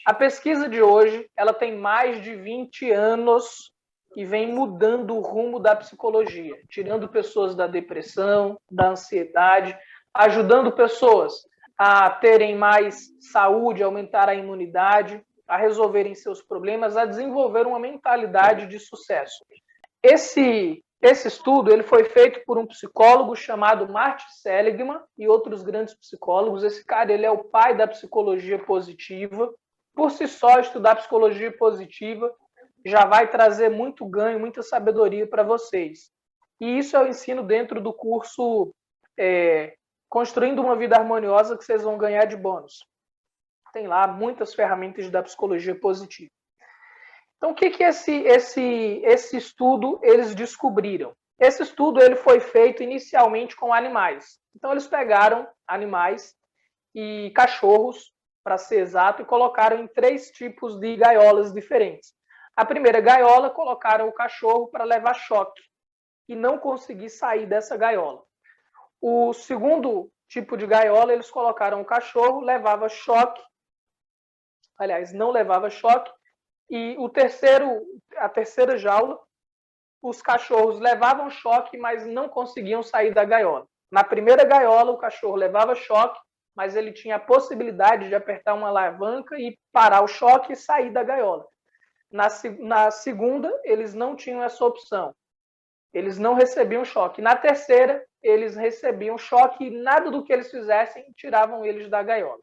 A pesquisa de hoje, ela tem mais de 20 anos e vem mudando o rumo da psicologia, tirando pessoas da depressão, da ansiedade, ajudando pessoas a terem mais saúde, aumentar a imunidade, a resolverem seus problemas, a desenvolver uma mentalidade de sucesso. Esse estudo ele foi feito por um psicólogo chamado Martin Seligman e outros grandes psicólogos. Esse cara ele é o pai da psicologia positiva. Por si só, estudar psicologia positiva já vai trazer muito ganho, muita sabedoria para vocês. E isso eu ensino dentro do curso Construindo uma Vida Harmoniosa, que vocês vão ganhar de bônus. Tem lá muitas ferramentas da psicologia positiva. Então, o que esse estudo eles descobriram? Esse estudo ele foi feito inicialmente com animais. Então, eles pegaram animais e cachorros, para ser exato, e colocaram em 3 tipos de gaiolas diferentes. A primeira gaiola, colocaram o cachorro para levar choque e não conseguir sair dessa gaiola. O segundo tipo de gaiola, eles colocaram o cachorro, levava choque, aliás, não levava choque, e a terceira jaula, os cachorros levavam choque, mas não conseguiam sair da gaiola. Na primeira gaiola, o cachorro levava choque, mas ele tinha a possibilidade de apertar uma alavanca e parar o choque e sair da gaiola. Na segunda, eles não tinham essa opção. Eles não recebiam choque. Na terceira, eles recebiam choque e nada do que eles fizessem tiravam eles da gaiola.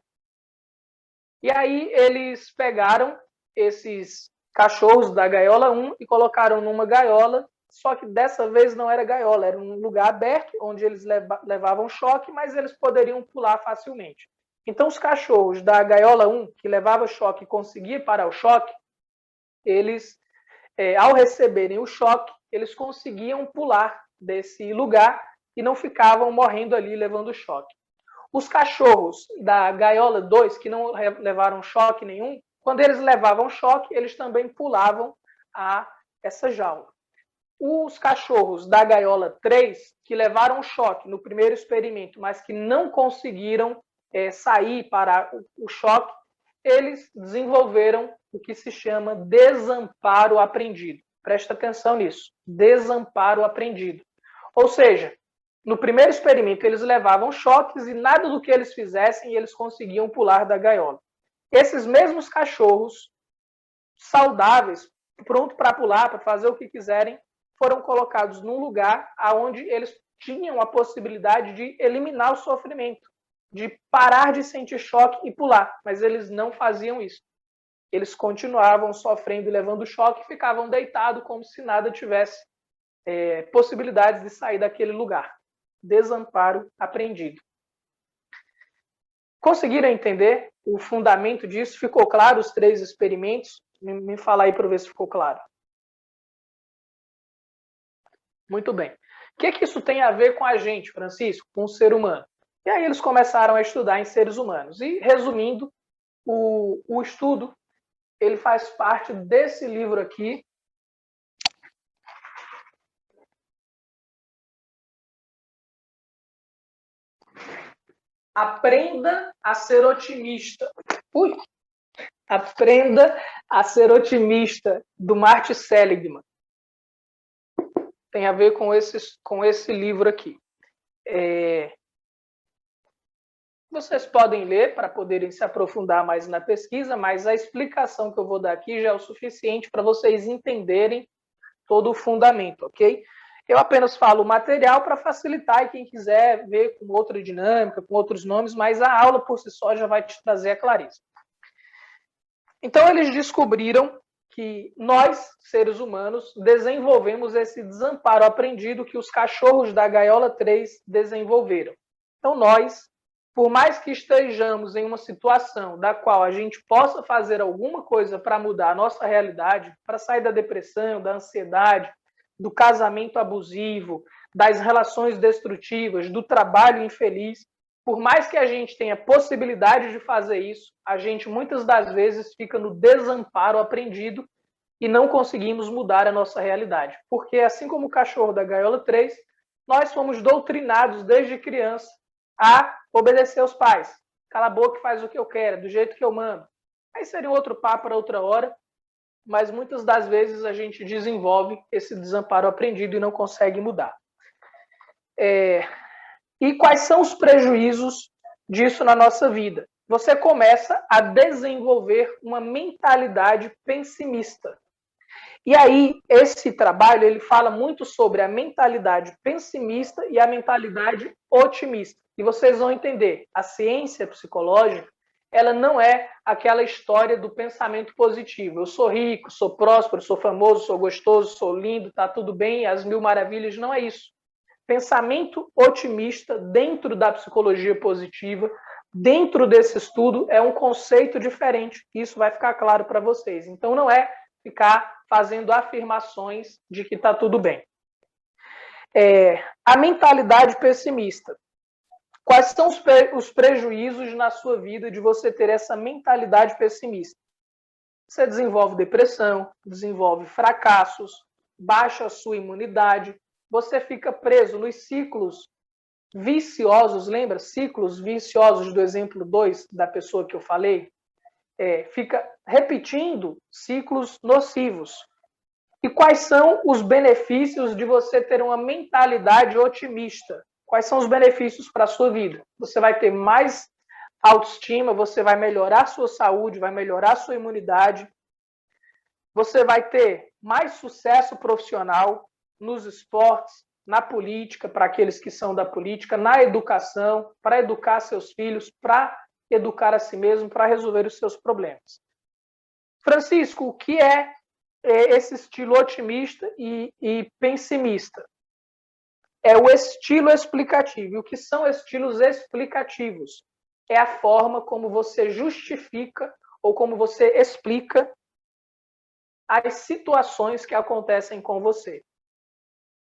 E aí eles pegaram esses cachorros da gaiola 1 e colocaram numa gaiola, só que dessa vez não era gaiola, era um lugar aberto, onde eles levavam choque, mas eles poderiam pular facilmente. Então, os cachorros da gaiola 1, que levava choque e conseguia parar o choque, eles, ao receberem o choque, eles conseguiam pular desse lugar e não ficavam morrendo ali levando choque. Os cachorros da gaiola 2, que não levaram choque nenhum, quando eles levavam choque, eles também pulavam essa jaula. Os cachorros da gaiola 3, que levaram choque no primeiro experimento, mas que não conseguiram sair para o choque, eles desenvolveram o que se chama desamparo aprendido. Presta atenção nisso, desamparo aprendido. Ou seja, no primeiro experimento eles levavam choques e nada do que eles fizessem eles conseguiam pular da gaiola. Esses mesmos cachorros saudáveis, prontos para pular, para fazer o que quiserem, foram colocados num lugar onde eles tinham a possibilidade de eliminar o sofrimento, de parar de sentir choque e pular, mas eles não faziam isso. Eles continuavam sofrendo e levando choque e ficavam deitados como se nada tivesse possibilidades de sair daquele lugar. Desamparo aprendido. Conseguiram entender o fundamento disso? Ficou claro os 3 experimentos? Me fala aí para ver se ficou claro. Muito bem. O que isso tem a ver com a gente, Francisco, com o ser humano? E aí eles começaram a estudar em seres humanos. E, resumindo, o estudo ele faz parte desse livro aqui. Aprenda a ser otimista. Aprenda a ser otimista, do Martin Seligman. Tem a ver com esse livro aqui. Vocês podem ler para poderem se aprofundar mais na pesquisa, mas a explicação que eu vou dar aqui já é o suficiente para vocês entenderem todo o fundamento, ok? Eu apenas falo o material para facilitar e quem quiser ver com outra dinâmica, com outros nomes, mas a aula por si só já vai te trazer a clareza. Então, eles descobriram que nós, seres humanos, desenvolvemos esse desamparo aprendido que os cachorros da gaiola 3 desenvolveram. Então, nós, por mais que estejamos em uma situação da qual a gente possa fazer alguma coisa para mudar a nossa realidade, para sair da depressão, da ansiedade, do casamento abusivo, das relações destrutivas, do trabalho infeliz, por mais que a gente tenha possibilidade de fazer isso, a gente muitas das vezes fica no desamparo aprendido e não conseguimos mudar a nossa realidade. Porque, assim como o cachorro da gaiola 3, nós fomos doutrinados desde criança a obedecer aos pais. Cala a boca e faz o que eu quero, do jeito que eu mando. Aí seria outro papo para outra hora, mas muitas das vezes a gente desenvolve esse desamparo aprendido e não consegue mudar. E quais são os prejuízos disso na nossa vida? Você começa a desenvolver uma mentalidade pessimista. E aí, esse trabalho, ele fala muito sobre a mentalidade pessimista e a mentalidade otimista. E vocês vão entender, a ciência psicológica, ela não é aquela história do pensamento positivo. Eu sou rico, sou próspero, sou famoso, sou gostoso, sou lindo, tá tudo bem, as mil maravilhas, não é isso. Pensamento otimista dentro da psicologia positiva, dentro desse estudo, é um conceito diferente. Isso vai ficar claro para vocês. Então, não é ficar fazendo afirmações de que está tudo bem. A mentalidade pessimista. Quais são os prejuízos na sua vida de você ter essa mentalidade pessimista? Você desenvolve depressão, desenvolve fracassos, baixa a sua imunidade, você fica preso nos ciclos viciosos, lembra? Ciclos viciosos do exemplo 2 da pessoa que eu falei? Fica repetindo ciclos nocivos. E quais são os benefícios de você ter uma mentalidade otimista? Quais são os benefícios para a sua vida? Você vai ter mais autoestima, você vai melhorar a sua saúde, vai melhorar a sua imunidade, você vai ter mais sucesso profissional nos esportes, na política, para aqueles que são da política, na educação, para educar seus filhos, para educar a si mesmo, para resolver os seus problemas. Francisco, o que é esse estilo otimista e pessimista? É o estilo explicativo. E o que são estilos explicativos? É a forma como você justifica ou como você explica as situações que acontecem com você.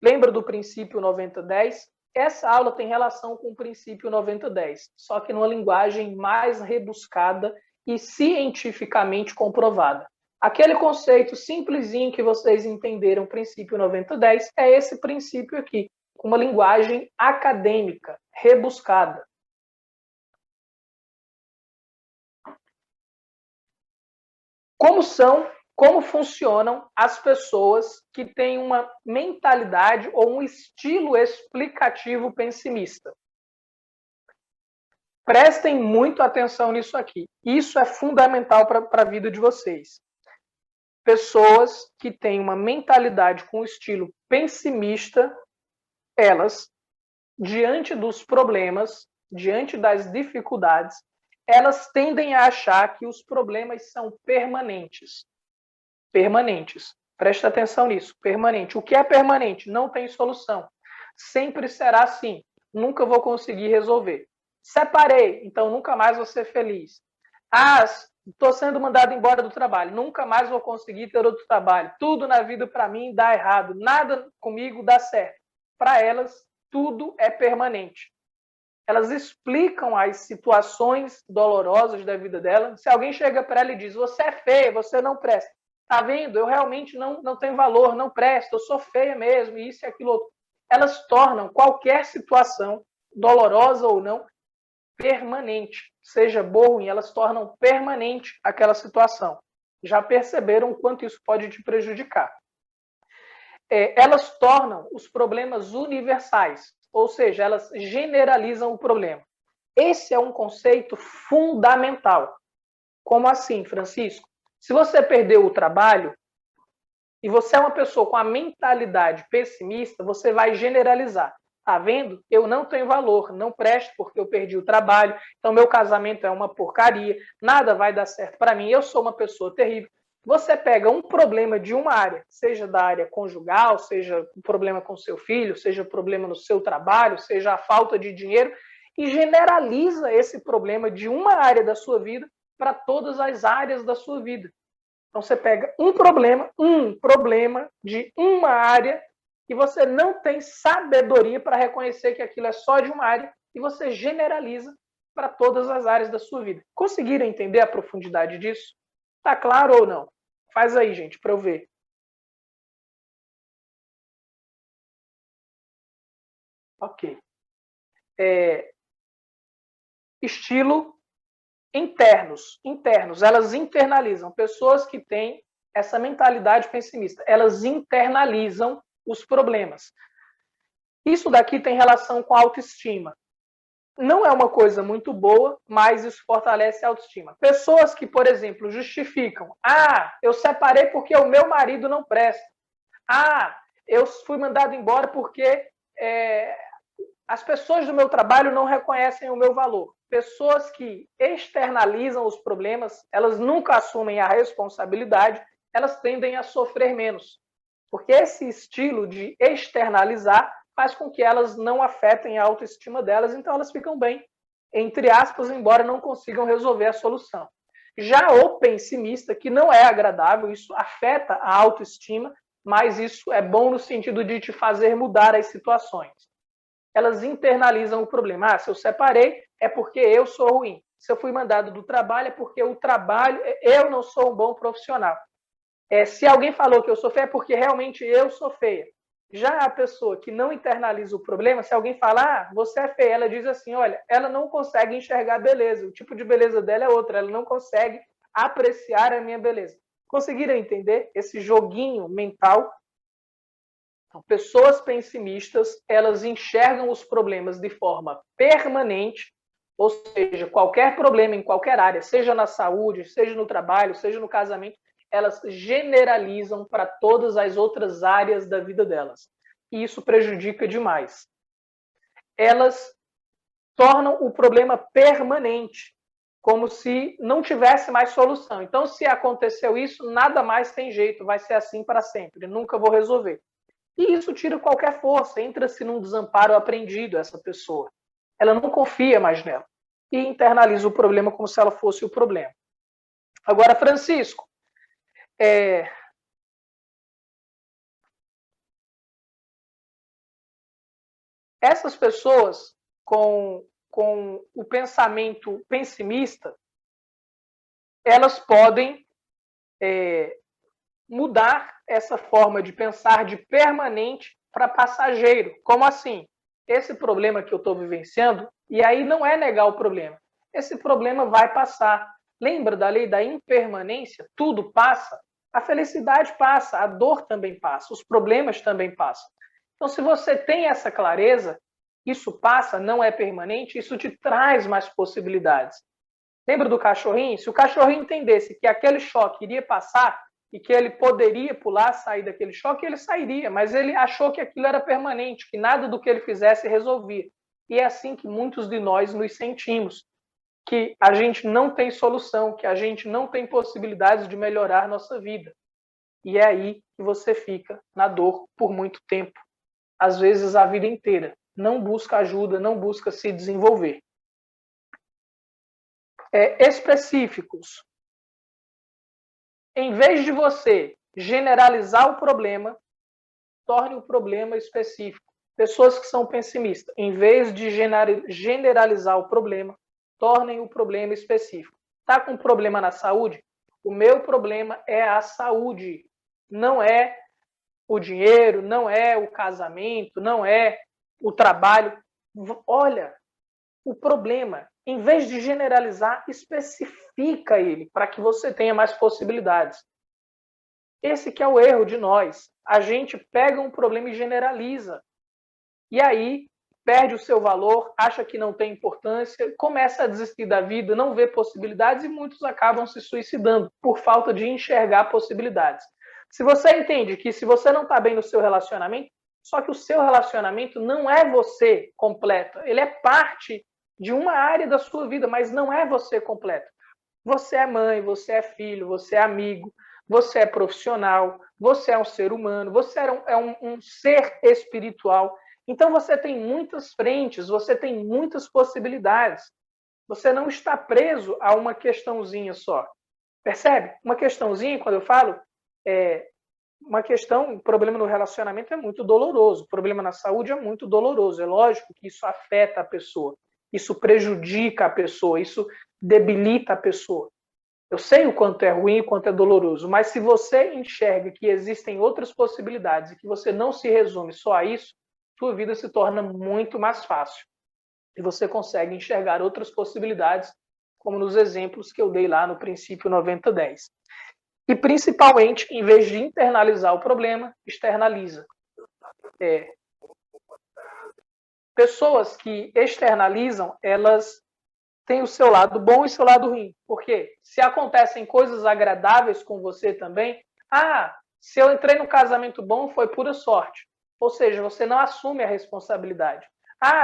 Lembra do princípio 90-10? Essa aula tem relação com o princípio 90-10, só que numa linguagem mais rebuscada e cientificamente comprovada. Aquele conceito simplesinho que vocês entenderam, princípio 90-10, é esse princípio aqui, com uma linguagem acadêmica, rebuscada. Como funcionam as pessoas que têm uma mentalidade ou um estilo explicativo pessimista? Prestem muito atenção nisso aqui. Isso é fundamental para a vida de vocês. Pessoas que têm uma mentalidade com estilo pessimista, elas, diante dos problemas, diante das dificuldades, elas tendem a achar que os problemas são permanentes. Permanentes. Presta atenção nisso. Permanente. O que é permanente? Não tem solução. Sempre será assim. Nunca vou conseguir resolver. Separei, então nunca mais vou ser feliz. Estou sendo mandado embora do trabalho. Nunca mais vou conseguir ter outro trabalho. Tudo na vida para mim dá errado. Nada comigo dá certo. Para elas, tudo é permanente. Elas explicam as situações dolorosas da vida dela. Se alguém chega para ela e diz, você é feia, você não presta. Tá vendo? Eu realmente não tenho valor, não presto, eu sou feia mesmo, isso e aquilo outro. Elas tornam qualquer situação, dolorosa ou não, permanente. Seja boa ou ruim, elas tornam permanente aquela situação. Já perceberam o quanto isso pode te prejudicar. Elas tornam os problemas universais, ou seja, elas generalizam o problema. Esse é um conceito fundamental. Como assim, Francisco? Se você perdeu o trabalho e você é uma pessoa com a mentalidade pessimista, você vai generalizar. Tá vendo? Eu não tenho valor, não presto porque eu perdi o trabalho, então meu casamento é uma porcaria, nada vai dar certo para mim, eu sou uma pessoa terrível. Você pega um problema de uma área, seja da área conjugal, seja um problema com seu filho, seja um problema no seu trabalho, seja a falta de dinheiro, e generaliza esse problema de uma área da sua vida para todas as áreas da sua vida. Então você pega um problema de uma área e você não tem sabedoria para reconhecer que aquilo é só de uma área e você generaliza para todas as áreas da sua vida. Conseguiram entender a profundidade disso? Tá claro ou não? Faz aí, gente, para eu ver. Ok. Estilo internos, elas internalizam. Pessoas que têm essa mentalidade pessimista, elas internalizam os problemas. Isso daqui tem relação com a autoestima. Não é uma coisa muito boa, mas isso fortalece a autoestima. Pessoas que, por exemplo, justificam: eu separei porque o meu marido não presta. Eu fui mandado embora porque as pessoas do meu trabalho não reconhecem o meu valor. Pessoas que externalizam os problemas, elas nunca assumem a responsabilidade, elas tendem a sofrer menos. Porque esse estilo de externalizar faz com que elas não afetem a autoestima delas, então elas ficam bem, entre aspas, embora não consigam resolver a solução. Já o pessimista, que não é agradável, isso afeta a autoestima, mas isso é bom no sentido de te fazer mudar as situações. Elas internalizam o problema. Se eu separei, é porque eu sou ruim. Se eu fui mandado do trabalho, é porque o trabalho, eu não sou um bom profissional. Se alguém falou que eu sou feia, é porque realmente eu sou feia. Já a pessoa que não internaliza o problema, se alguém falar, você é feia, ela diz assim, olha, ela não consegue enxergar beleza, o tipo de beleza dela é outra, ela não consegue apreciar a minha beleza. Conseguiram entender esse joguinho mental? Então, pessoas pessimistas, elas enxergam os problemas de forma permanente, ou seja, qualquer problema em qualquer área, seja na saúde, seja no trabalho, seja no casamento, elas generalizam para todas as outras áreas da vida delas. E isso prejudica demais. Elas tornam o problema permanente, como se não tivesse mais solução. Então, se aconteceu isso, nada mais tem jeito, vai ser assim para sempre, nunca vou resolver. E isso tira qualquer força, entra-se num desamparo aprendido essa pessoa. Ela não confia mais nela e internaliza o problema como se ela fosse o problema. Agora, Francisco, essas pessoas com o pensamento pessimista, elas podem mudar essa forma de pensar de permanente para passageiro. Como assim? Esse problema que eu estou vivenciando, e aí não é negar o problema. Esse problema vai passar. Lembra da lei da impermanência? Tudo passa. A felicidade passa, a dor também passa, os problemas também passam. Então, se você tem essa clareza, isso passa, não é permanente, isso te traz mais possibilidades. Lembra do cachorrinho? Se o cachorrinho entendesse que aquele choque iria passar e que ele poderia pular, sair daquele choque, ele sairia, mas ele achou que aquilo era permanente, que nada do que ele fizesse resolvia. E é assim que muitos de nós nos sentimos, que a gente não tem solução, que a gente não tem possibilidades de melhorar nossa vida. E é aí que você fica na dor por muito tempo, às vezes a vida inteira. Não busca ajuda, não busca se desenvolver. Específicos. Em vez de você generalizar o problema, torne o problema específico. Pessoas que são pessimistas, em vez de generalizar o problema, tornem o problema específico. Está com problema na saúde? O meu problema é a saúde, não é o dinheiro, não é o casamento, não é o trabalho. Olha, o problema, em vez de generalizar, especifica ele para que você tenha mais possibilidades. Esse que é o erro de nós. A gente pega um problema e generaliza. E aí perde o seu valor, acha que não tem importância, começa a desistir da vida, não vê possibilidades e muitos acabam se suicidando por falta de enxergar possibilidades. Se você entende que se você não está bem no seu relacionamento, só que o seu relacionamento não é você completo, ele é parte de uma área da sua vida, mas não é você completo. Você é mãe, você é filho, você é amigo, você é profissional, você é um ser humano, você é um ser espiritual. Então você tem muitas frentes, você tem muitas possibilidades. Você não está preso a uma questãozinha só. Percebe? Uma questãozinha, quando eu falo, uma questão, um problema no relacionamento é muito doloroso, o problema na saúde é muito doloroso. É lógico que isso afeta a pessoa, isso prejudica a pessoa, isso debilita a pessoa. Eu sei o quanto é ruim e o quanto é doloroso, mas se você enxerga que existem outras possibilidades e que você não se resume só a isso, sua vida se torna muito mais fácil. E você consegue enxergar outras possibilidades como nos exemplos que eu dei lá no princípio 90-10. E, principalmente, em vez de internalizar o problema, externaliza. Pessoas que externalizam, elas têm o seu lado bom e o seu lado ruim. Porque se acontecem coisas agradáveis com você também, se eu entrei no casamento bom, foi pura sorte. Ou seja, você não assume a responsabilidade.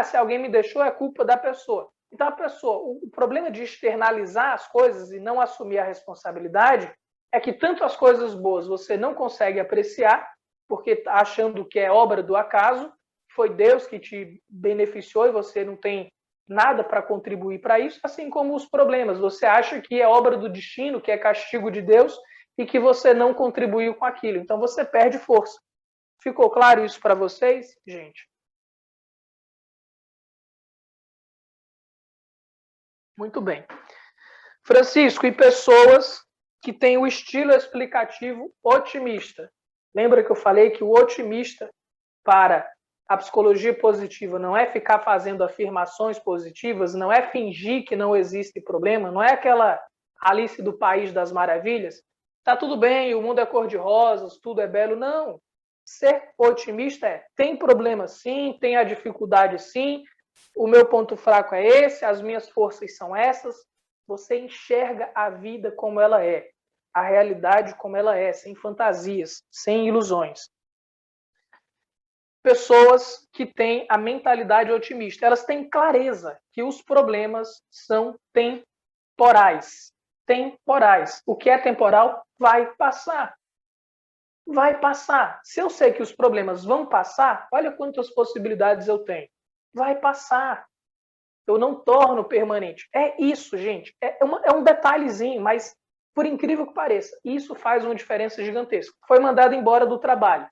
Se alguém me deixou, é culpa da pessoa. Então, o problema de externalizar as coisas e não assumir a responsabilidade é que tanto as coisas boas você não consegue apreciar, porque está achando que é obra do acaso, foi Deus que te beneficiou e você não tem nada para contribuir para isso, assim como os problemas. Você acha que é obra do destino, que é castigo de Deus e que você não contribuiu com aquilo. Então você perde força. Ficou claro isso para vocês, gente? Muito bem. Francisco, e pessoas que têm o estilo explicativo otimista. Lembra que eu falei que o otimista, para a psicologia positiva, não é ficar fazendo afirmações positivas, não é fingir que não existe problema, não é aquela Alice do País das Maravilhas. Tá tudo bem, o mundo é cor-de-rosas, tudo é belo. Não. Ser otimista tem problema sim, tem a dificuldade sim, o meu ponto fraco é esse, as minhas forças são essas. Você enxerga a vida como ela é, a realidade como ela é, sem fantasias, sem ilusões. Pessoas que têm a mentalidade otimista, elas têm clareza que os problemas são temporais. Temporais. O que é temporal vai passar. Vai passar. Se eu sei que os problemas vão passar, olha quantas possibilidades eu tenho. Vai passar. Eu não torno permanente. É isso, gente. É um detalhezinho, mas por incrível que pareça, isso faz uma diferença gigantesca. Foi mandado embora do trabalho.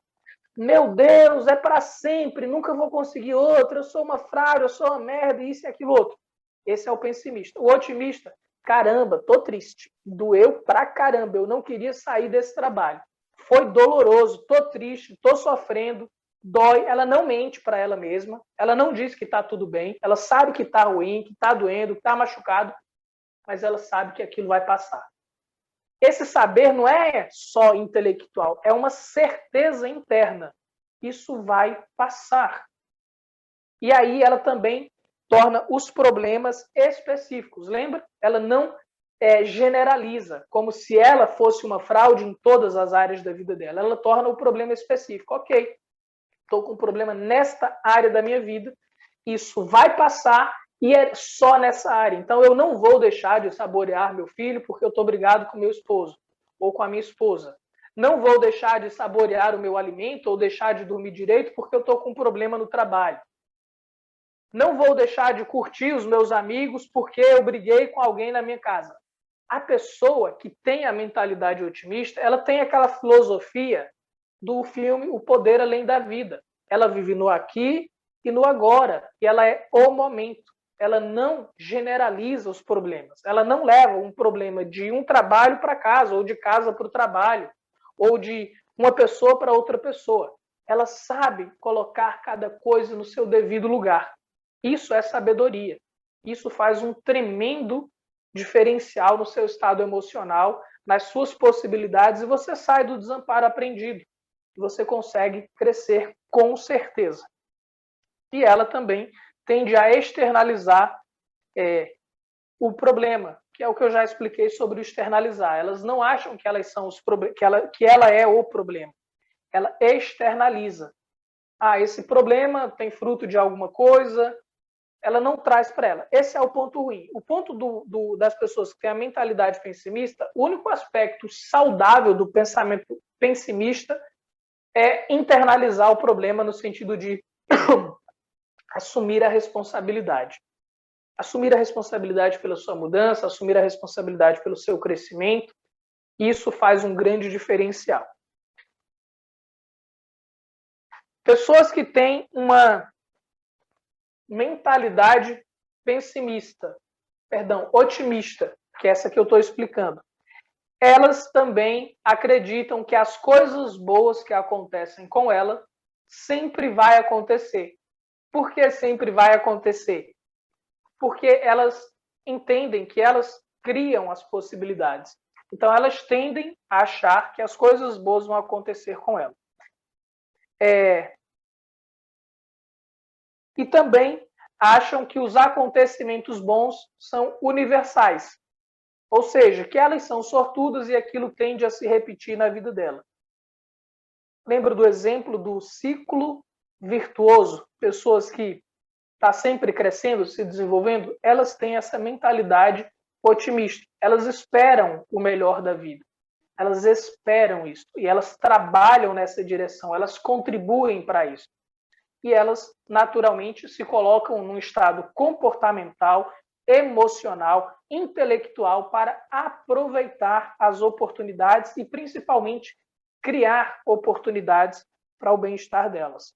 Meu Deus, é para sempre, nunca vou conseguir outro, eu sou uma fraude, eu sou uma merda, isso e aquilo outro. Esse é o pessimista. O otimista, caramba, tô triste, doeu pra caramba, eu não queria sair desse trabalho. Foi doloroso, tô triste, tô sofrendo, dói, ela não mente para ela mesma, ela não diz que tá tudo bem, ela sabe que tá ruim, que tá doendo, que tá machucado, mas ela sabe que aquilo vai passar. Esse saber não é só intelectual, é uma certeza interna. Isso vai passar. E aí ela também torna os problemas específicos. Lembra? Ela não generaliza, como se ela fosse uma fraude em todas as áreas da vida dela. Ela torna o problema específico. Ok, estou com um problema nesta área da minha vida, isso vai passar e é só nessa área. Então, eu não vou deixar de saborear meu filho porque eu estou brigado com meu esposo ou com a minha esposa. Não vou deixar de saborear o meu alimento ou deixar de dormir direito porque eu estou com um problema no trabalho. Não vou deixar de curtir os meus amigos porque eu briguei com alguém na minha casa. A pessoa que tem a mentalidade otimista, ela tem aquela filosofia do filme O Poder Além da Vida. Ela vive no aqui e no agora. E ela é o momento. Ela não generaliza os problemas. Ela não leva um problema de um trabalho para casa, ou de casa para o trabalho, ou de uma pessoa para outra pessoa. Ela sabe colocar cada coisa no seu devido lugar. Isso é sabedoria. Isso faz um tremendo diferencial no seu estado emocional, nas suas possibilidades, e você sai do desamparo aprendido. Você consegue crescer com certeza. E ela também tende a externalizar o problema, que é o que eu já expliquei sobre o externalizar. Elas não acham que elas são os que ela é o problema. Ela externaliza. Esse problema tem fruto de alguma coisa, ela não traz para ela. Esse é o ponto ruim. O ponto das pessoas que têm a mentalidade pessimista, o único aspecto saudável do pensamento pessimista é internalizar o problema no sentido de assumir a responsabilidade. Assumir a responsabilidade pela sua mudança, assumir a responsabilidade pelo seu crescimento. Isso faz um grande diferencial. Pessoas que têm uma mentalidade otimista, que é essa que eu estou explicando. Elas também acreditam que as coisas boas que acontecem com ela sempre vai acontecer. Por que sempre vai acontecer? Porque elas entendem que elas criam as possibilidades. Então, elas tendem a achar que as coisas boas vão acontecer com elas. E também acham que os acontecimentos bons são universais. Ou seja, que elas são sortudas e aquilo tende a se repetir na vida dela. Lembra do exemplo do ciclo virtuoso? Pessoas que estão sempre crescendo, se desenvolvendo, elas têm essa mentalidade otimista. Elas esperam o melhor da vida. Elas esperam isso. E elas trabalham nessa direção. Elas contribuem para isso. E elas, naturalmente, se colocam num estado comportamental, emocional, intelectual para aproveitar as oportunidades e, principalmente, criar oportunidades para o bem-estar delas.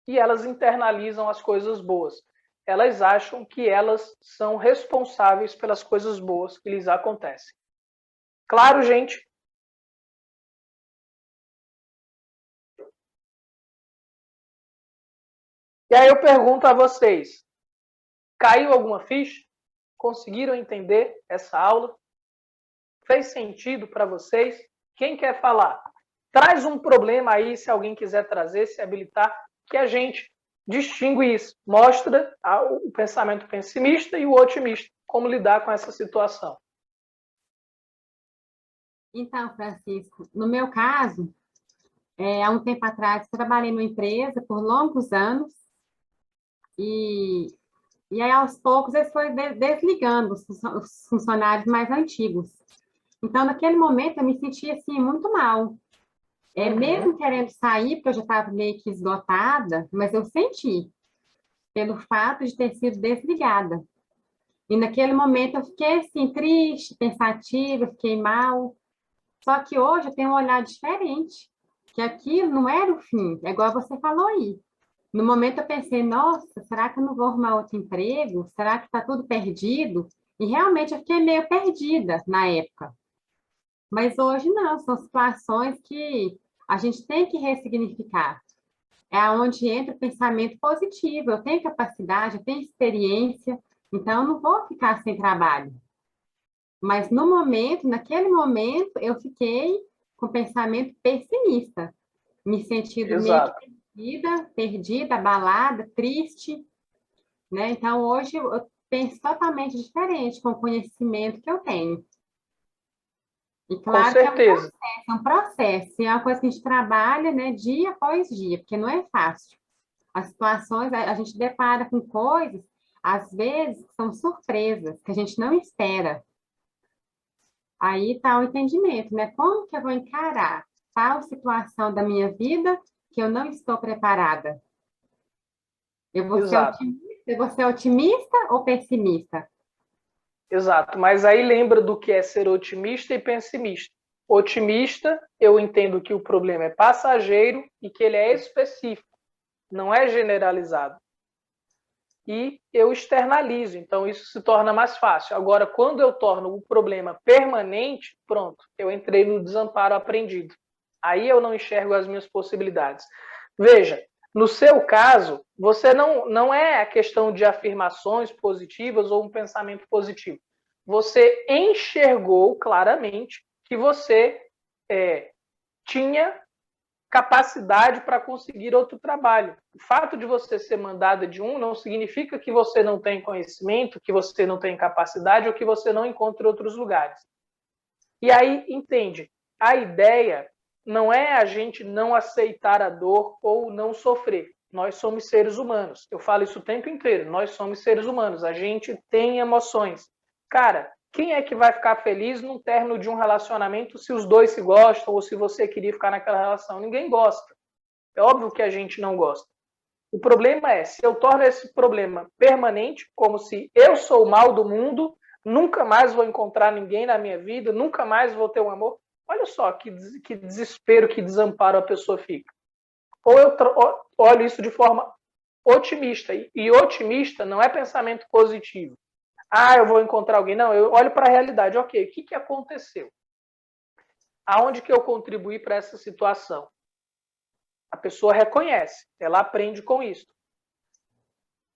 E elas internalizam as coisas boas. Elas acham que elas são responsáveis pelas coisas boas que lhes acontecem. Claro, gente? E aí eu pergunto a vocês, caiu alguma ficha? Conseguiram entender essa aula? Fez sentido para vocês? Quem quer falar? Traz um problema aí, se alguém quiser trazer, se habilitar, que a gente distingue isso. Mostra o pensamento pessimista e o otimista, como lidar com essa situação. Então, Francisco, no meu caso, há um tempo atrás, trabalhei numa empresa por longos anos e aí, aos poucos, eles foram desligando os funcionários mais antigos. Então, naquele momento, eu me sentia, assim, muito mal. Mesmo querendo sair, porque eu já estava meio que esgotada, mas eu senti, pelo fato de ter sido desligada. E naquele momento eu fiquei, assim, triste, pensativa, fiquei mal. Só que hoje eu tenho um olhar diferente, que aquilo não era o fim, é igual você falou aí. No momento eu pensei, nossa, será que eu não vou arrumar outro emprego? Será que está tudo perdido? E realmente eu fiquei meio perdida na época. Mas hoje não, são situações que a gente tem que ressignificar. É onde entra o pensamento positivo. Eu tenho capacidade, eu tenho experiência, então eu não vou ficar sem trabalho. Mas no momento, naquele momento, eu fiquei com pensamento pessimista, me sentindo meio que perdida, abalada, triste, né? Então hoje eu penso totalmente diferente com o conhecimento que eu tenho. E claro Com certeza. que é um processo, é uma coisa que a gente trabalha, né, dia após dia, porque não é fácil. As situações, a gente depara com coisas, às vezes, que são surpresas, que a gente não espera. Aí está o entendimento, né? Como que eu vou encarar tal situação da minha vida que eu não estou preparada? Exato. Eu vou ser otimista ou pessimista? Exato, mas aí lembra do que é ser otimista e pessimista. Otimista, eu entendo que o problema é passageiro e que ele é específico, não é generalizado. E eu externalizo, então isso se torna mais fácil. Agora, quando eu torno o problema permanente, pronto, eu entrei no desamparo aprendido. Aí eu não enxergo as minhas possibilidades. Veja, no seu caso, você não é a questão de afirmações positivas ou um pensamento positivo. Você enxergou claramente que você tinha capacidade para conseguir outro trabalho. O fato de você ser mandada de um não significa que você não tem conhecimento, que você não tem capacidade ou que você não encontre outros lugares. E aí, entende, a ideia não é a gente não aceitar a dor ou não sofrer. Nós somos seres humanos. Eu falo isso o tempo inteiro. Nós somos seres humanos. A gente tem emoções. Cara, quem é que vai ficar feliz num término de um relacionamento se os dois se gostam ou se você queria ficar naquela relação? Ninguém gosta. É óbvio que a gente não gosta. O problema é, se eu torno esse problema permanente, como se eu sou o mal do mundo, nunca mais vou encontrar ninguém na minha vida, nunca mais vou ter um amor. Olha só que desespero, que desamparo a pessoa fica. Ou eu olho isso de forma otimista. E otimista não é pensamento positivo. Ah, eu vou encontrar alguém. Não, eu olho para a realidade. Ok, o que aconteceu? Aonde que eu contribuí para essa situação? A pessoa reconhece, ela aprende com isso.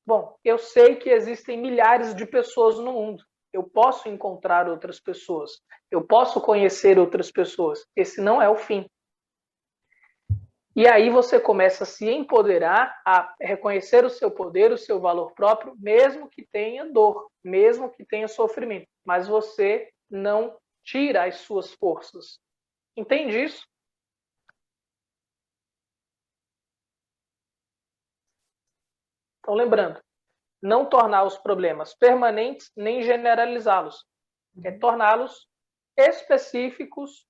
Bom, eu sei que existem milhares de pessoas no mundo. Eu posso encontrar outras pessoas. Eu posso conhecer outras pessoas. Esse não é o fim. E aí você começa a se empoderar, a reconhecer o seu poder, o seu valor próprio, mesmo que tenha dor, mesmo que tenha sofrimento. Mas você não tira as suas forças. Entende isso? Então, lembrando, não tornar os problemas permanentes nem generalizá-los. É torná-los específicos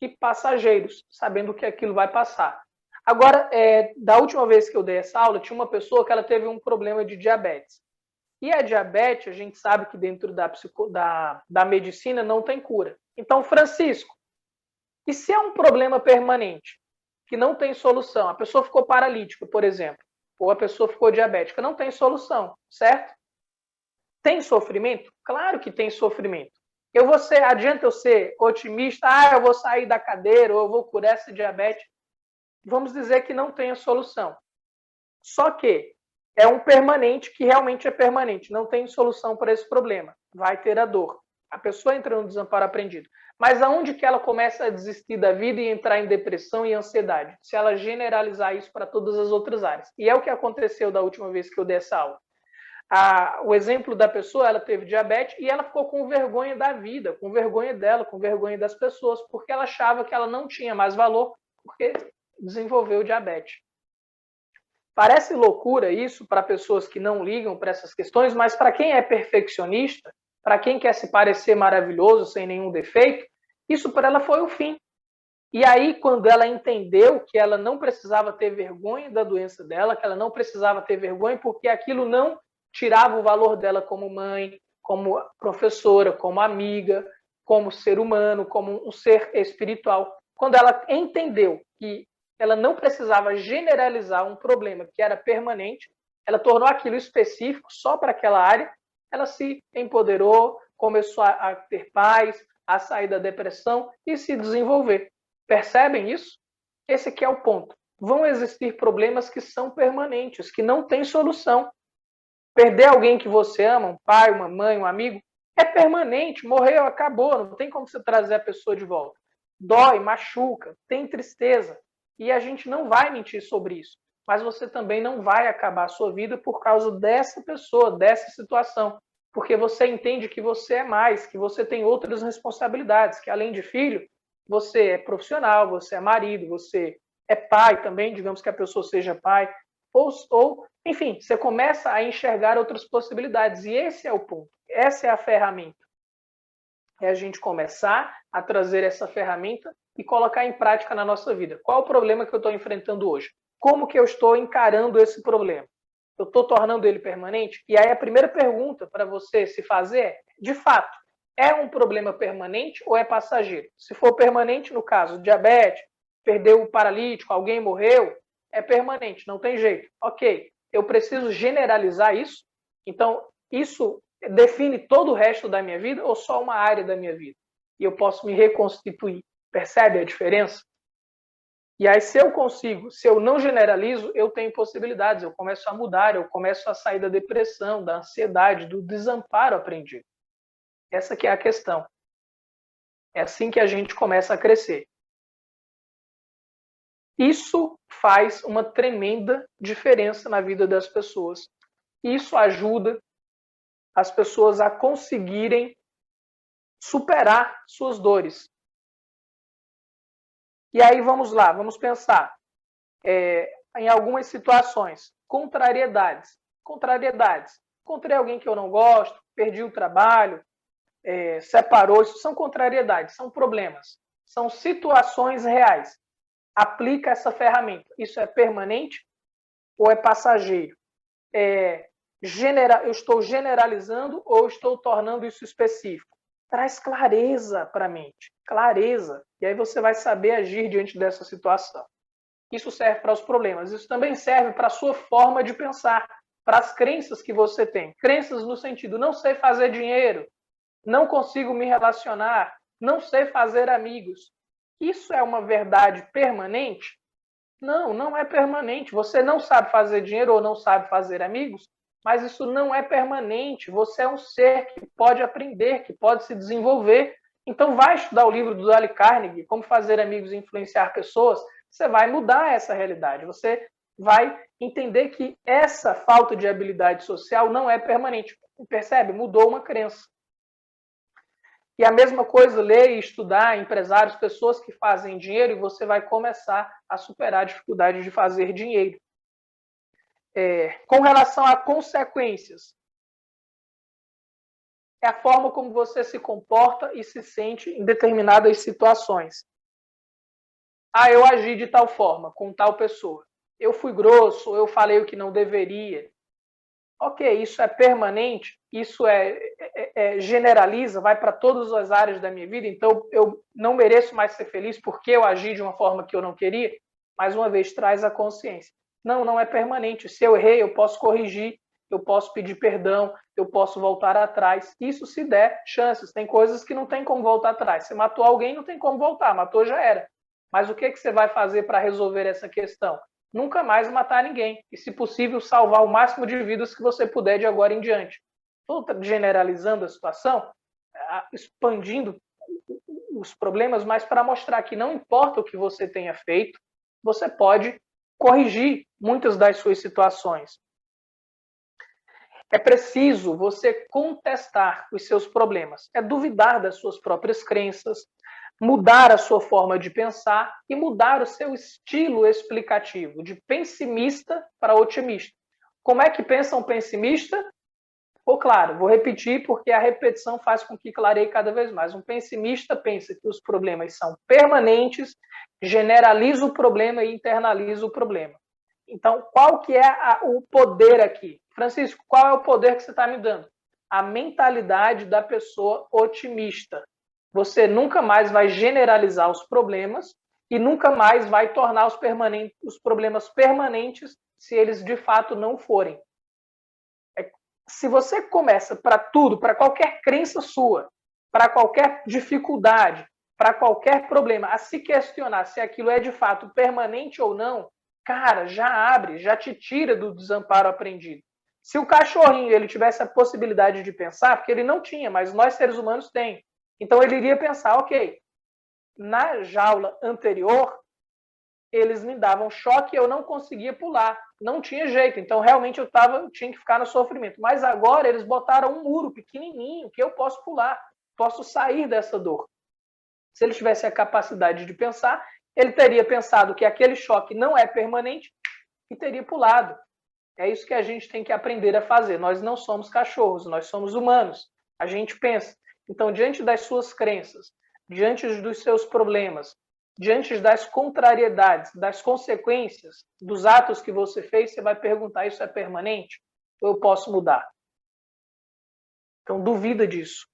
e passageiros, sabendo que aquilo vai passar. Agora, da última vez que eu dei essa aula, tinha uma pessoa que ela teve um problema de diabetes. E a diabetes, a gente sabe que dentro da medicina não tem cura. Então, Francisco, e se é um problema permanente, que não tem solução? A pessoa ficou paralítica, por exemplo, ou a pessoa ficou diabética, não tem solução, certo? Tem sofrimento? Claro que tem sofrimento. Adianta eu ser otimista, eu vou sair da cadeira, ou eu vou curar essa diabetes. Vamos dizer que não tem a solução. Só que é um permanente que realmente é permanente, não tem solução para esse problema. Vai ter a dor. A pessoa entra no desamparo aprendido. Mas aonde que ela começa a desistir da vida e entrar em depressão e ansiedade? Se ela generalizar isso para todas as outras áreas. E é o que aconteceu da última vez que eu dei essa aula. O exemplo da pessoa, ela teve diabetes e ela ficou com vergonha da vida, com vergonha dela, com vergonha das pessoas, porque ela achava que ela não tinha mais valor porque desenvolveu diabetes. Parece loucura isso para pessoas que não ligam para essas questões, mas para quem é perfeccionista, para quem quer se parecer maravilhoso, sem nenhum defeito, isso para ela foi o fim. E aí, quando ela entendeu que ela não precisava ter vergonha da doença dela, que ela não precisava ter vergonha porque aquilo não tirava o valor dela como mãe, como professora, como amiga, como ser humano, como um ser espiritual. Quando ela entendeu que ela não precisava generalizar um problema que era permanente, ela tornou aquilo específico só para aquela área, ela se empoderou, começou a ter paz, a sair da depressão e se desenvolver. Percebem isso? Esse aqui é o ponto. Vão existir problemas que são permanentes, que não têm solução. Perder alguém que você ama, um pai, uma mãe, um amigo, é permanente, morreu, acabou, não tem como você trazer a pessoa de volta. Dói, machuca, tem tristeza. E a gente não vai mentir sobre isso. Mas você também não vai acabar a sua vida por causa dessa pessoa, dessa situação. Porque você entende que você é mais, que você tem outras responsabilidades, que além de filho, você é profissional, você é marido, você é pai também, digamos que a pessoa seja pai, ou enfim, você começa a enxergar outras possibilidades. E esse é o ponto, essa é a ferramenta. É a gente começar a trazer essa ferramenta e colocar em prática na nossa vida. Qual o problema que eu estou enfrentando hoje? Como que eu estou encarando esse problema? Eu estou tornando ele permanente? E aí a primeira pergunta para você se fazer é, de fato, é um problema permanente ou é passageiro? Se for permanente, no caso, diabetes, perdeu o paralítico, alguém morreu, é permanente, não tem jeito. Ok, eu preciso generalizar isso? Então, isso define todo o resto da minha vida ou só uma área da minha vida? E eu posso me reconstituir. Percebe a diferença? E aí, se eu consigo, se eu não generalizo, eu tenho possibilidades, eu começo a mudar, eu começo a sair da depressão, da ansiedade, do desamparo aprendido. Essa que é a questão. É assim que a gente começa a crescer. Isso faz uma tremenda diferença na vida das pessoas. Isso ajuda as pessoas a conseguirem superar suas dores. E aí vamos lá, vamos pensar em algumas situações. Contrariedades. Encontrei alguém que eu não gosto, perdi o trabalho, separou. Isso são contrariedades, são problemas. São situações reais. Aplica essa ferramenta. Isso é permanente ou é passageiro? Eu estou generalizando ou estou tornando isso específico? Traz clareza para a mente, clareza. E aí você vai saber agir diante dessa situação. Isso serve para os problemas. Isso também serve para a sua forma de pensar, para as crenças que você tem. Crenças no sentido, não sei fazer dinheiro, não consigo me relacionar, não sei fazer amigos. Isso é uma verdade permanente? Não, não é permanente. Você não sabe fazer dinheiro ou não sabe fazer amigos? mas isso não é permanente. Você é um ser que pode aprender, que pode se desenvolver. Então, vai estudar o livro do Dale Carnegie, Como Fazer Amigos e Influenciar Pessoas. Você vai mudar essa realidade. Você vai entender que essa falta de habilidade social não é permanente. Percebe? Mudou uma crença. E a mesma coisa, ler e estudar empresários, pessoas que fazem dinheiro, e você vai começar a superar a dificuldade de fazer dinheiro. Com relação a consequências, é a forma como você se comporta e se sente em determinadas situações. Eu agi de tal forma, com tal pessoa. Eu fui grosso, eu falei o que não deveria. Ok, isso é permanente, isso generaliza, vai para todas as áreas da minha vida, então eu não mereço mais ser feliz porque eu agi de uma forma que eu não queria. Mais uma vez, traz a consciência. Não, não é permanente. Se eu errei, eu posso corrigir, eu posso pedir perdão, eu posso voltar atrás. Isso se der chances. Tem coisas que não tem como voltar atrás. Você matou alguém, não tem como voltar, matou já era. Mas o que você vai fazer para resolver essa questão? Nunca mais matar ninguém. E, se possível, salvar o máximo de vidas que você puder de agora em diante. Estou generalizando a situação, expandindo os problemas, mas para mostrar que não importa o que você tenha feito, você pode corrigir muitas das suas situações. É preciso você contestar os seus problemas, é duvidar das suas próprias crenças, mudar a sua forma de pensar e mudar o seu estilo explicativo, de pessimista para otimista. Como é que pensa um pessimista? Claro, vou repetir porque a repetição faz com que clareie cada vez mais. Um pessimista pensa que os problemas são permanentes, generaliza o problema e internaliza o problema. Então, qual que é o poder aqui? Francisco, qual é o poder que você está me dando? A mentalidade da pessoa otimista. Você nunca mais vai generalizar os problemas e nunca mais vai tornar os problemas permanentes se eles de fato não forem. Se você começa para tudo, para qualquer crença sua, para qualquer dificuldade, para qualquer problema, a se questionar se aquilo é de fato permanente ou não, cara, já abre, já te tira do desamparo aprendido. Se o cachorrinho ele tivesse a possibilidade de pensar, porque ele não tinha, mas nós seres humanos tem. Então ele iria pensar, ok, na jaula anterior, eles me davam choque e eu não conseguia pular. Não tinha jeito. Então, realmente, eu tinha que ficar no sofrimento. Mas agora eles botaram um muro pequenininho que eu posso pular. Posso sair dessa dor. Se ele tivesse a capacidade de pensar, ele teria pensado que aquele choque não é permanente e teria pulado. É isso que a gente tem que aprender a fazer. Nós não somos cachorros, nós somos humanos. A gente pensa. Então, diante das suas crenças, diante dos seus problemas, diante das contrariedades, das consequências dos atos que você fez, você vai perguntar, isso é permanente? Ou eu posso mudar? Então, duvida disso.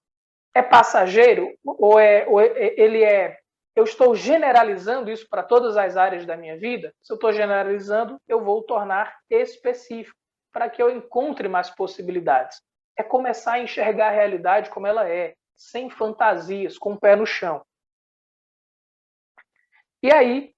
É passageiro? Ou eu estou generalizando isso para todas as áreas da minha vida? Se eu estou generalizando, eu vou tornar específico, para que eu encontre mais possibilidades. É começar a enxergar a realidade como ela é, sem fantasias, com o pé no chão. E aí,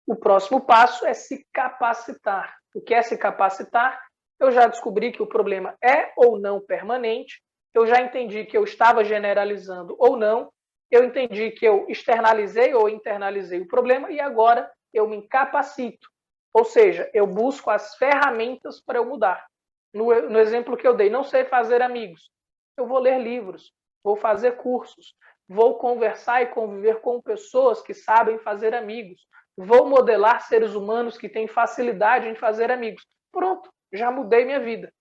o próximo passo é se capacitar. O que é se capacitar? Eu já descobri que o problema é ou não permanente, eu já entendi que eu estava generalizando ou não, eu entendi que eu externalizei ou internalizei o problema e agora eu me capacito. Ou seja, eu busco as ferramentas para eu mudar. No exemplo que eu dei, não sei fazer amigos. Eu vou ler livros, vou fazer cursos, vou conversar e conviver com pessoas que sabem fazer amigos. Vou modelar seres humanos que têm facilidade em fazer amigos. Pronto, já mudei minha vida.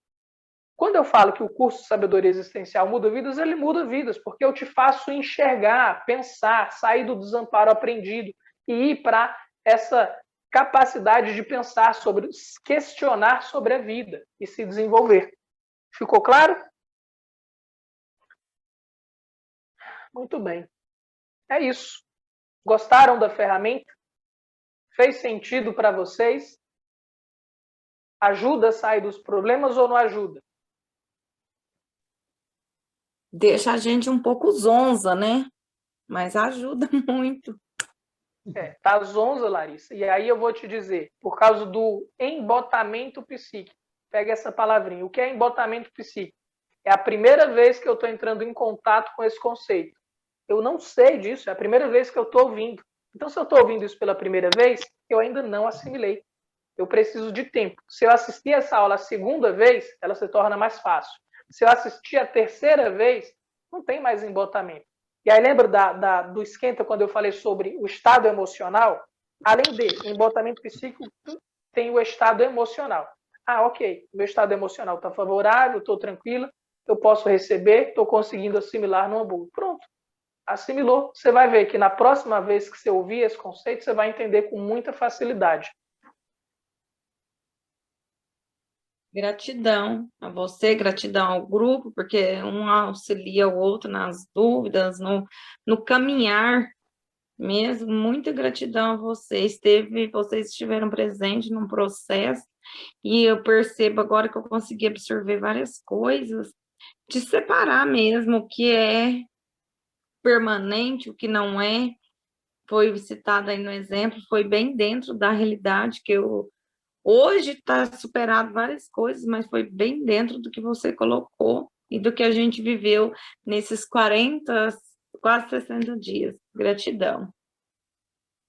Quando eu falo que o curso Sabedoria Existencial muda vidas, ele muda vidas, porque eu te faço enxergar, pensar, sair do desamparo aprendido e ir para essa capacidade de pensar sobre, questionar sobre a vida e se desenvolver. Ficou claro? Muito bem. É isso. Gostaram da ferramenta? Fez sentido para vocês? Ajuda a sair dos problemas ou não ajuda? Deixa a gente um pouco zonza, né? Mas ajuda muito. Tá zonza, Larissa. E aí eu vou te dizer, por causa do embotamento psíquico. Pega essa palavrinha. O que é embotamento psíquico? É a primeira vez que eu estou entrando em contato com esse conceito. Eu não sei disso, é a primeira vez que eu estou ouvindo. Então, se eu estou ouvindo isso pela primeira vez, eu ainda não assimilei. Eu preciso de tempo. Se eu assistir essa aula a segunda vez, ela se torna mais fácil. Se eu assistir a terceira vez, não tem mais embotamento. E aí lembra do esquenta quando eu falei sobre o estado emocional? Além de embotamento psíquico, tem o estado emocional. Ah, ok, meu estado emocional está favorável, estou tranquila, eu posso receber, estou conseguindo assimilar numa boa. Pronto, assimilou. Você vai ver que na próxima vez que você ouvir esse conceito, você vai entender com muita facilidade. Gratidão a você, gratidão ao grupo, porque um auxilia o outro nas dúvidas, no caminhar mesmo. Muita gratidão a vocês. Vocês estiveram presentes num processo e eu percebo agora que eu consegui absorver várias coisas, de separar mesmo o que é permanente, o que não é. Foi citado aí no exemplo, foi bem dentro da realidade que eu hoje está superado várias coisas, mas foi bem dentro do que você colocou e do que a gente viveu nesses 40, quase 60 dias. Gratidão.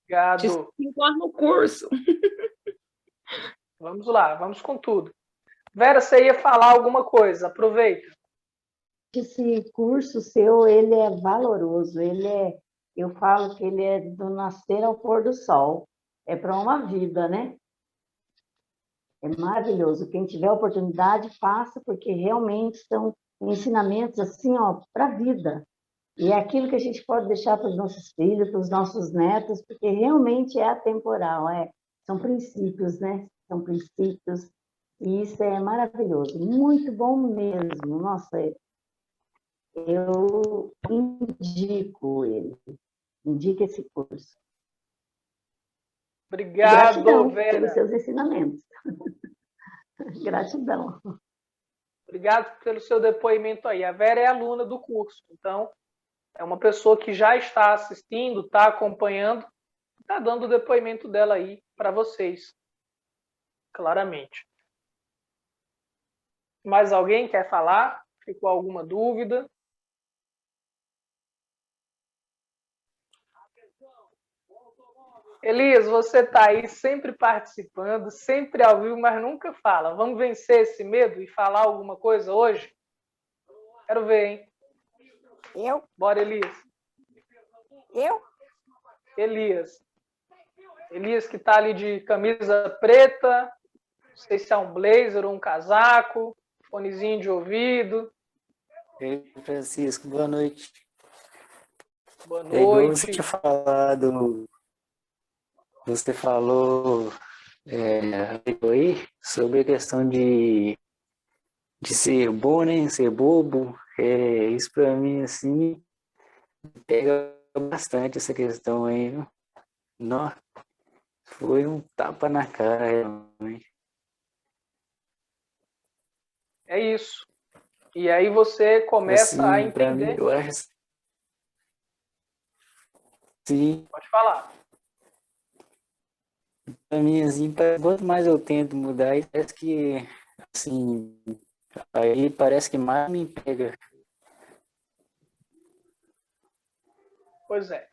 Te Obrigado. encontro no curso. Vamos lá, vamos com tudo. Vera, você ia falar alguma coisa, aproveita. Esse curso seu, ele é valoroso, eu falo que ele é do nascer ao pôr do sol, é para uma vida, né? É maravilhoso. Quem tiver oportunidade, faça, porque realmente são ensinamentos assim, ó, para a vida. E é aquilo que a gente pode deixar para os nossos filhos, para os nossos netos, porque realmente é atemporal, são princípios, né? São princípios, e isso é maravilhoso, muito bom mesmo. Nossa, eu indico ele, indico esse curso. Obrigado, gratidão Vera. pelos seus ensinamentos. Gratidão. Obrigado pelo seu depoimento aí. A Vera é aluna do curso, então é uma pessoa que já está assistindo, está acompanhando, está dando o depoimento dela aí para vocês, claramente. Mais alguém quer falar? Ficou alguma dúvida? Elias, você está aí sempre participando, sempre ao vivo, mas nunca fala. Vamos vencer esse medo e falar alguma coisa hoje? Quero ver, hein? Eu? Bora, Elias. Eu? Elias. Elias que está ali de camisa preta, não sei se é um blazer ou um casaco, fonezinho de ouvido. Ei, Francisco, boa noite. Boa É igual você noite. tinha falado, você falou aí sobre a questão de ser bom, né? Ser bobo. Isso para mim, assim, pega bastante essa questão aí, viu? Nossa, foi um tapa na cara, realmente. É isso. E aí você começa a Assim, para mim, entender. eu acho assim, Pode falar. para mim, assim, quanto mais eu tento mudar, parece que, assim, aí parece que mais me pega. Pois é.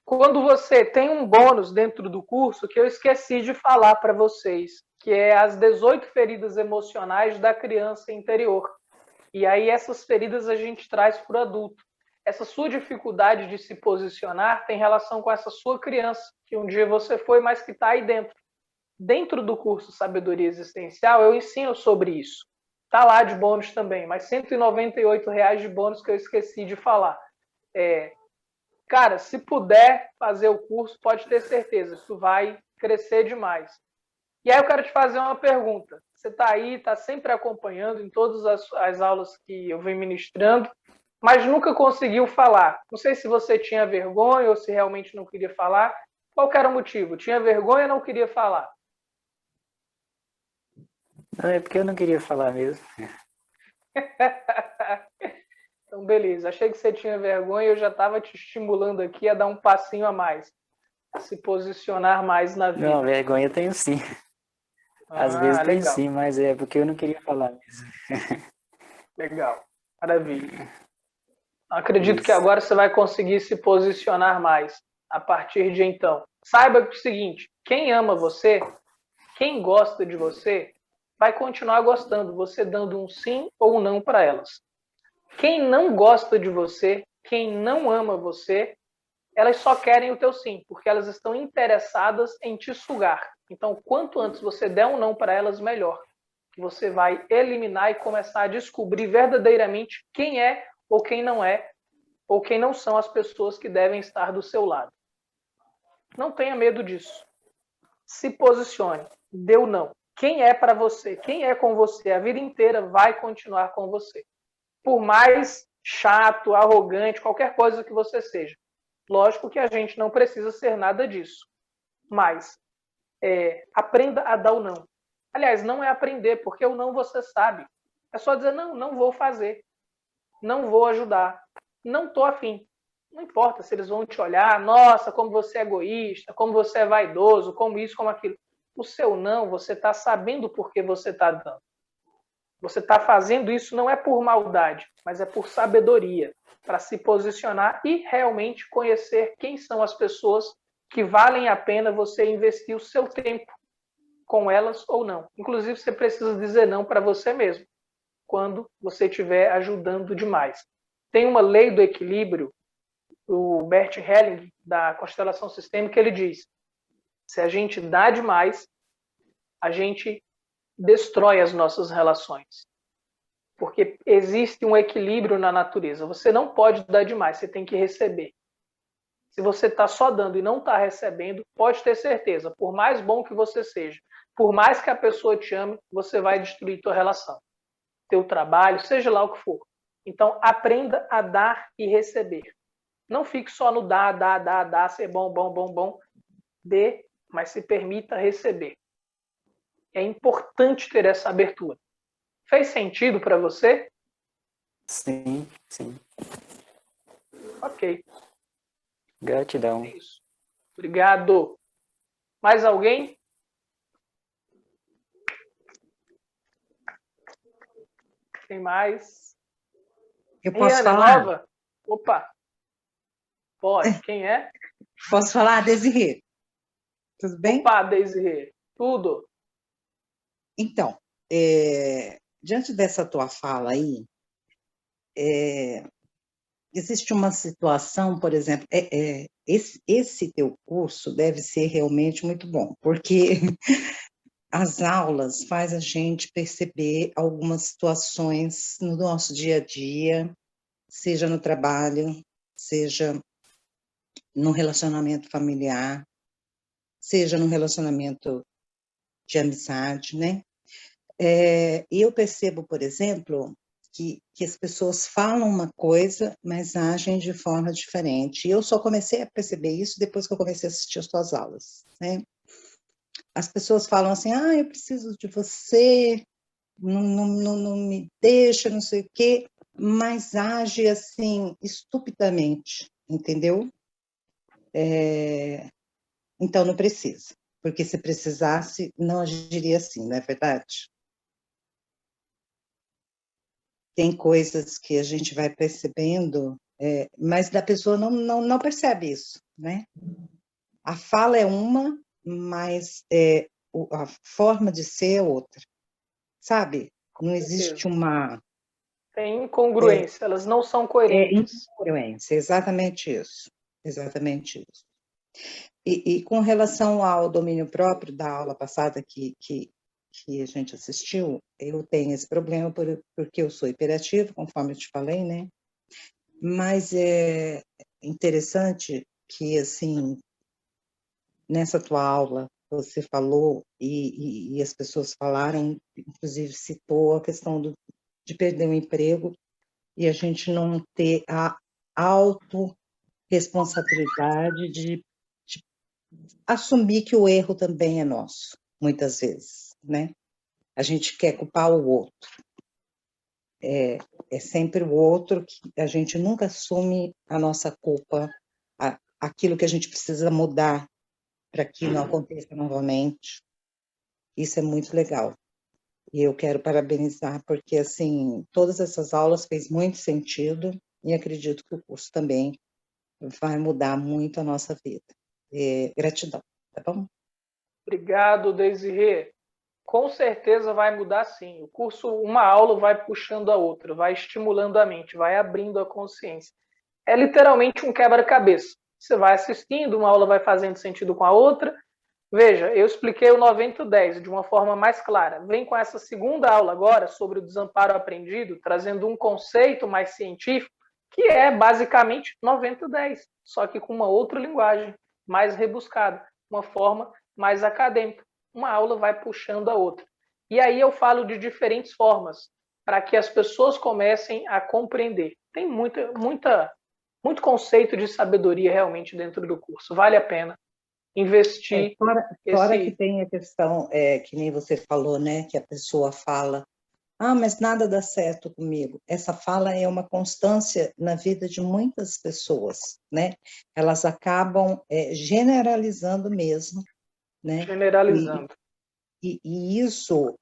Quando você tem um bônus dentro do curso que eu esqueci de falar para vocês, que é as 18 feridas emocionais da criança interior. E aí essas feridas a gente traz para o adulto. Essa sua dificuldade de se posicionar tem relação com essa sua criança, que um dia você foi, mas que está aí dentro. Dentro do curso Sabedoria Existencial, eu ensino sobre isso. Está lá de bônus também, mas R$198 de bônus que eu esqueci de falar. Cara, se puder fazer o curso, pode ter certeza que tu vai crescer demais. E aí eu quero te fazer uma pergunta. Você está aí, está sempre acompanhando em todas as aulas que eu venho ministrando, mas nunca conseguiu falar. Não sei se você tinha vergonha ou se realmente não queria falar. Qual era o motivo? Tinha vergonha ou não queria falar? Não, é porque eu não queria falar mesmo. Então, beleza. Achei que você tinha vergonha e eu já estava te estimulando aqui a dar um passinho a mais. A se posicionar mais na vida. Não, vergonha eu tenho sim. Às vezes tem Legal, sim, mas é porque eu não queria falar mesmo. legal. Maravilha. Acredito que Isso. agora você vai conseguir se posicionar mais a partir de então. Saiba que é o seguinte: quem ama você, quem gosta de você, vai continuar gostando, você dando um sim ou um não para elas. Quem não gosta de você, quem não ama você, elas só querem o teu sim, porque elas estão interessadas em te sugar. Então, quanto antes você der um não para elas, melhor. Que você vai eliminar e começar a descobrir verdadeiramente quem é ou quem não é, ou quem não são as pessoas que devem estar do seu lado. Não tenha medo disso. Se posicione. Dê o não. Quem é para você, quem é com você a vida inteira vai continuar com você. Por mais chato, arrogante, qualquer coisa que você seja. Lógico que a gente não precisa ser nada disso. Mas aprenda a dar o não. Aliás, não é aprender, porque o não você sabe. É só dizer, não, não vou fazer. Não vou ajudar. Não estou afim. Não importa se eles vão te olhar, nossa, como você é egoísta, como você é vaidoso, como isso, como aquilo. O seu não, você está sabendo por que você está dando. Você está fazendo isso não é por maldade, mas é por sabedoria, para se posicionar e realmente conhecer quem são as pessoas que valem a pena você investir o seu tempo com elas ou não. Inclusive, você precisa dizer não para você mesmo, quando você estiver ajudando demais. Tem uma lei do equilíbrio, o Bert Helling, da constelação sistêmica, ele diz: se a gente dá demais, a gente destrói as nossas relações. Porque existe um equilíbrio na natureza. Você não pode dar demais, você tem que receber. Se você está só dando e não está recebendo, pode ter certeza, por mais bom que você seja, por mais que a pessoa te ame, você vai destruir tua relação, teu trabalho, seja lá o que for. Então, aprenda a dar e receber. Não fique só no dar, ser bom, bom, bom, bom. Dê, mas se permita receber. É importante ter essa abertura. Fez sentido para você? Sim, sim. Ok, Gratidão. é isso. Obrigado. Mais alguém? Tem mais? Eu posso Riana, é falar? nova? Opa, pode. Quem é? Posso falar, Desirê? Tudo bem? Opa, Desirê. Tudo. Então, diante dessa tua fala aí, existe uma situação, por exemplo, esse teu curso deve ser realmente muito bom, porque as aulas faz a gente perceber algumas situações no nosso dia a dia, seja no trabalho, seja no relacionamento familiar, seja no relacionamento de amizade, né? E eu percebo, por exemplo, que as pessoas falam uma coisa, mas agem de forma diferente. E eu só comecei a perceber isso depois que eu comecei a assistir as suas aulas, né? As pessoas falam assim, eu preciso de você, não me deixa, não sei o quê, mas age assim, estupidamente, entendeu? Então não precisa, porque se precisasse, não agiria assim, não é verdade? Tem coisas que a gente vai percebendo, mas a pessoa não percebe isso, né? A fala é uma, mas a forma de ser é outra, sabe? Não existe uma... Tem incongruência, elas não são coerentes. incongruência, exatamente isso, exatamente isso. E com relação ao domínio próprio da aula passada que a gente assistiu, eu tenho esse problema porque eu sou hiperativo, conforme eu te falei, né? Mas é interessante que, assim, nessa tua aula, você falou, e as pessoas falaram, inclusive citou a questão de perder o emprego e a gente não ter a autorresponsabilidade de assumir que o erro também é nosso, muitas vezes, né? A gente quer culpar o outro. É sempre o outro, que a gente nunca assume a nossa culpa, aquilo que a gente precisa mudar para que não aconteça novamente. Isso é muito legal. E eu quero parabenizar, porque, assim, todas essas aulas fez muito sentido e acredito que o curso também vai mudar muito a nossa vida. Gratidão, tá bom? Obrigado, Desirê. Com certeza vai mudar sim. O curso, uma aula vai puxando a outra, vai estimulando a mente, vai abrindo a consciência. É literalmente um quebra-cabeça. Você vai assistindo, uma aula vai fazendo sentido com a outra. Veja, eu expliquei o 90-10 de uma forma mais clara. Vem com essa segunda aula agora sobre o desamparo aprendido, trazendo um conceito mais científico, que é basicamente 90-10, só que com uma outra linguagem, mais rebuscada, uma forma mais acadêmica. Uma aula vai puxando a outra. E aí eu falo de diferentes formas, para que as pessoas comecem a compreender. Tem muito conceito de sabedoria realmente dentro do curso. Vale a pena investir Fora que tem a questão, que nem você falou, né, que a pessoa fala, mas nada dá certo comigo. Essa fala é uma constância na vida de muitas pessoas, né? Elas acabam generalizando mesmo, né? Generalizando. E isso,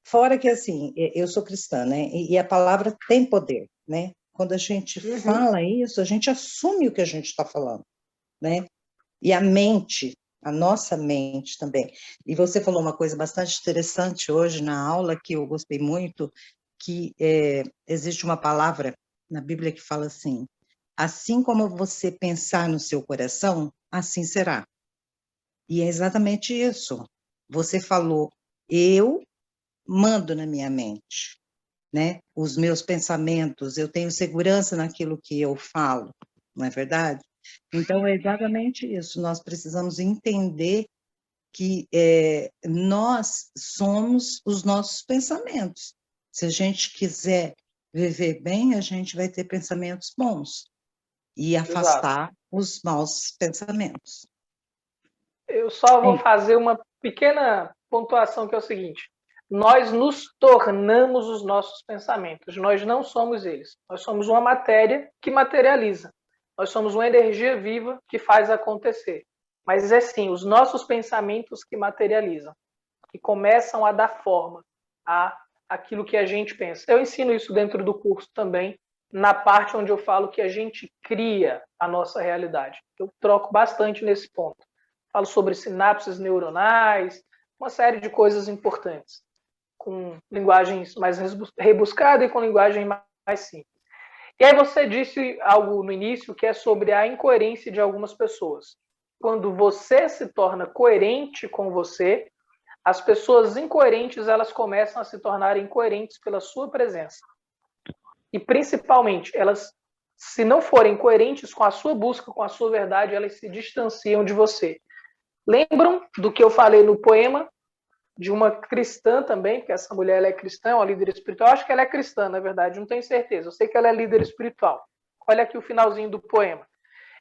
fora que, assim, eu sou cristã, né? E a palavra tem poder, né? Quando a gente fala isso, a gente assume o que a gente está falando, né? E a mente, a nossa mente também. E você falou uma coisa bastante interessante hoje na aula, que eu gostei muito, que existe uma palavra na Bíblia que fala assim como você pensar no seu coração, assim será. E é exatamente isso. Você falou, eu mando na minha mente, né? Os meus pensamentos, eu tenho segurança naquilo que eu falo, não é verdade? Então, é exatamente isso. Nós precisamos entender que nós somos os nossos pensamentos. Se a gente quiser viver bem, a gente vai ter pensamentos bons e afastar os maus pensamentos. Eu só vou fazer uma pequena pontuação, que é o seguinte: nós nos tornamos os nossos pensamentos, nós não somos eles. Nós somos uma matéria que materializa. Nós somos uma energia viva que faz acontecer. Mas é sim, os nossos pensamentos que materializam, que começam a dar forma a aquilo que a gente pensa. Eu ensino isso dentro do curso também, na parte onde eu falo que a gente cria a nossa realidade. Eu troco bastante nesse ponto. Falo sobre sinapses neuronais, uma série de coisas importantes, com linguagens mais rebuscadas e com linguagem mais simples. E aí você disse algo no início que é sobre a incoerência de algumas pessoas. Quando você se torna coerente com você, as pessoas incoerentes, elas começam a se tornar incoerentes pela sua presença. E principalmente, elas, se não forem coerentes com a sua busca, com a sua verdade, elas se distanciam de você. Lembram do que eu falei no poema de uma cristã também, porque essa mulher ela é cristã, uma líder espiritual. Acho que ela é cristã, na verdade, não tenho certeza. Eu sei que ela é líder espiritual. Olha aqui o finalzinho do poema.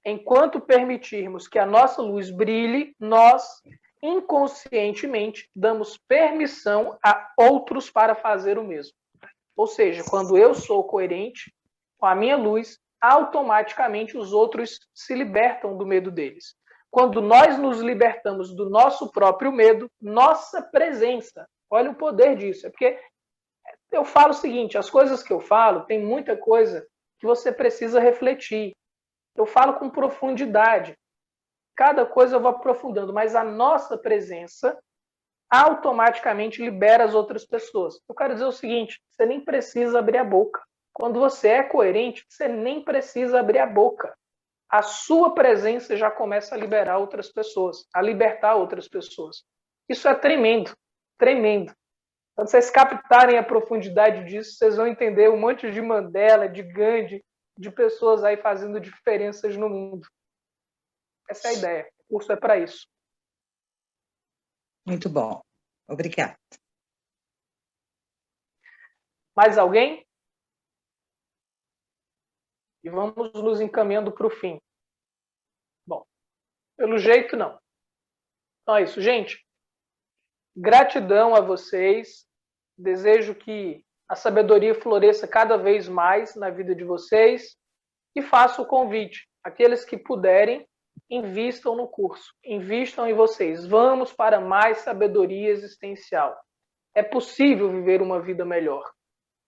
Enquanto permitirmos que a nossa luz brilhe, nós, inconscientemente, damos permissão a outros para fazer o mesmo. Ou seja, quando eu sou coerente com a minha luz, automaticamente os outros se libertam do medo deles. Quando nós nos libertamos do nosso próprio medo, nossa presença, olha o poder disso. É porque eu falo o seguinte, as coisas que eu falo, tem muita coisa que você precisa refletir. Eu falo com profundidade. Cada coisa eu vou aprofundando, mas a nossa presença automaticamente libera as outras pessoas. Eu quero dizer o seguinte, você nem precisa abrir a boca. Quando você é coerente, você nem precisa abrir a boca. A sua presença já começa a liberar outras pessoas, a libertar outras pessoas. Isso é tremendo, tremendo. Quando vocês captarem a profundidade disso, vocês vão entender um monte de Mandela, de Gandhi, de pessoas aí fazendo diferenças no mundo. Essa é a ideia. O curso é para isso. Muito bom. Obrigada. Mais alguém? E vamos nos encaminhando para o fim. Bom, pelo jeito, não. Então é isso, gente. Gratidão a vocês. Desejo que a sabedoria floresça cada vez mais na vida de vocês. E faço o convite. Aqueles que puderem, invistam no curso, invistam em vocês. Vamos para mais sabedoria existencial. É possível viver uma vida melhor.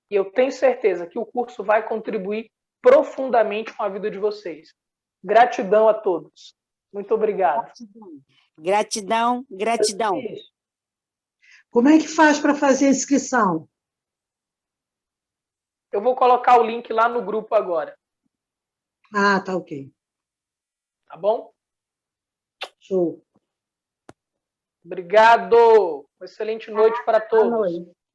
E eu tenho certeza que o curso vai contribuir profundamente com a vida de vocês. Gratidão a todos. Muito obrigado. Gratidão, gratidão. Como é que faz para fazer a inscrição? Eu vou colocar o link lá no grupo agora. Ah, tá ok. Tá bom? Show. Obrigado. Uma excelente noite para Boa todos. noite.